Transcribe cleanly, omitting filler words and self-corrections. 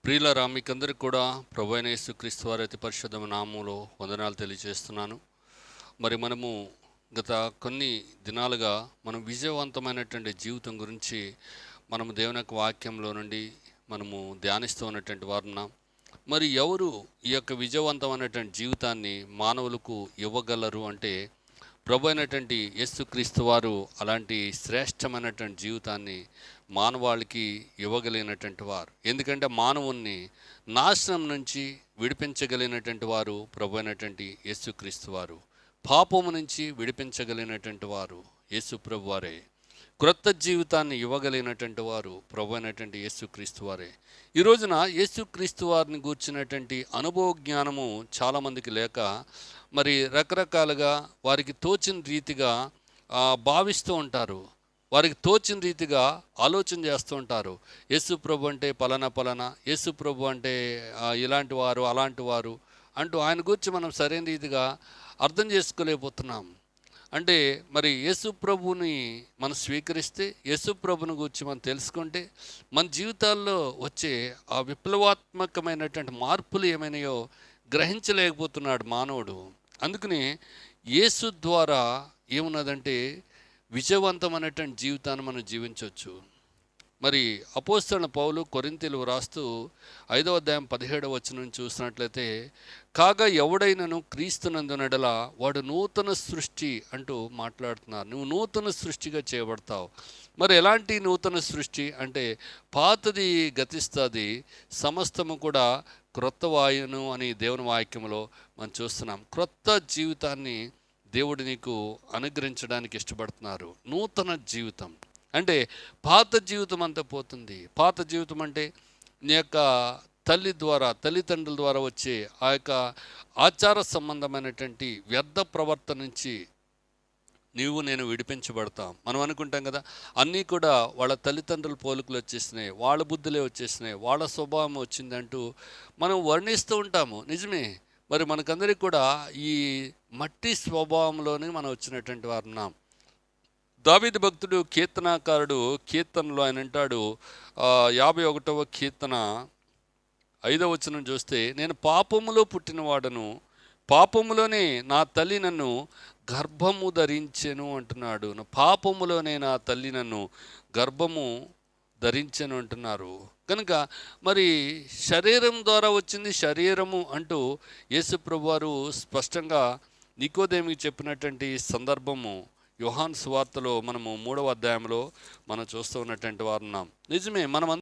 ప్రియులారా, మీకందరికి కూడా ప్రభు అయిన యేసుక్రీస్తు వారి అతి పరిశుద్ధ నామములో వందనాలు తెలియజేస్తున్నాను. మరి మనము గత కొన్ని దినాలుగా మనం విజయవంతమైనటువంటి జీవితం గురించి మనము దేవుని యొక్క వాక్యంలో నుండి మనము ధ్యానిస్తూ ఉన్నటువంటి వారున్నాం. మరి ఎవరు ఈ యొక్క విజయవంతమైనటువంటి జీవితాన్ని మానవులకు ఇవ్వగలరు అంటే ప్రభు అయినటువంటి యేసుక్రీస్తు వారు అలాంటి శ్రేష్టమైనటువంటి జీవితాన్ని మానవాళికి ఇవ్వగలిగినటువంటి వారు. ఎందుకంటే మానవుణ్ణి నాశనం నుంచి విడిపించగలిగినటువంటి వారు ప్రభు అయినటువంటి యేసుక్రీస్తు వారు. పాపము నుంచి విడిపించగలిగినటువంటి వారు యేసు ప్రభు వారే. క్రొత్త జీవితాన్ని ఇవ్వగలిగినటువంటి వారు ప్రభు అయినటువంటి యేసుక్రీస్తు వారే. ఈ రోజున యేసుక్రీస్తు వారిని గూర్చినటువంటి అనుభవ జ్ఞానము చాలామందికి లేక మరి రకరకాలుగా వారికి తోచిన రీతిగా భావిస్తూ ఉంటారు. వారికి తోచిన రీతిగా ఆలోచన చేస్తూ ఉంటారు. యేసు ప్రభు అంటే పలానా, యేసు ప్రభు అంటే ఇలాంటి వారు అలాంటి వారు అంటూ ఆయన గురించి మనం సరైన రీతిగా అర్థం చేసుకోలేకపోతున్నాం. అంటే మరి యేసు ప్రభుని మనం స్వీకరిస్తే, యేసు ప్రభుని గురించి మనం తెలుసుకుంటే మన జీవితాల్లో వచ్చే ఆ విప్లవాత్మకమైనటువంటి మార్పులు ఏమైనాయో గ్రహించలేకపోతున్నాడు మానవుడు. అందుకని యేసు ద్వారా ఏమున్నదంటే విజయవంతమైనటువంటి జీవితాన్ని మనం జీవించవచ్చు. మరి అపోస్తలుడైన పౌలు కొరింథీయులకు రాస్తూ 5వ అధ్యాయం 17వ వచనం చూసినట్లయితే, కాగా ఎవడైనను క్రీస్తునందునెడల వాడు నూతన సృష్టి అంటూ మాట్లాడుతున్నారు. నువ్వు నూతన సృష్టిగా చేయబడతావు. మరి ఎలాంటి నూతన సృష్టి అంటే పాతది గతిస్తుంది, సమస్తము కూడా క్రొత్త వాయును అని దేవుని వాక్యంలో మనం చూస్తున్నాం. క్రొత్త జీవితాన్ని దేవుడు నీకు అనుగ్రహించడానికి ఇష్టపడుతున్నారు. నూతన జీవితం అంటే పాత జీవితం అంతా పోతుంది. పాత జీవితం అంటే నీ యొక్క తల్లిదండ్రుల ద్వారా వచ్చే ఆ యొక్క ఆచార సంబంధమైనటువంటి వ్యర్థ ప్రవర్తన నుంచి నేను విడిపించబడతాం. మనం అనుకుంటాం కదా, అన్నీ కూడా వాళ్ళ తల్లిదండ్రుల పోలికలు వచ్చేసినాయి, వాళ్ళ బుద్ధులే వచ్చేసినాయి, వాళ్ళ స్వభావం వచ్చిందంటూ మనం వర్ణిస్తూ ఉంటాము. నిజమే. మరి మనకందరికీ కూడా ఈ మట్టి స్వభావంలోనే మనం వచ్చినటువంటి వారు ఉన్నాం. దావీదు భక్తుడు కీర్తనాకారుడు కీర్తనలో ఆయన అంటాడు, 51వ కీర్తన 5వ వచనం చూస్తే, నేను పాపములో పుట్టినవాడను, పాపములోనే నా తల్లి నన్ను గర్భము ధరించెను అంటున్నాడు. పాపములోనే నా తల్లి నన్ను గర్భము ధరించెను అంటున్నారు. కనుక మరి శరీరం ద్వారా వచ్చింది శరీరము అంటూ యేసు ప్రభువారు స్పష్టంగా నికోదేమికి చెప్పినటువంటి సందర్భము యోహాను సువార్తలో మనము 3వ అధ్యాయంలో మనం చూస్తూ ఉన్నటువంటి వారు ఉన్నాం. నిజమే, మనం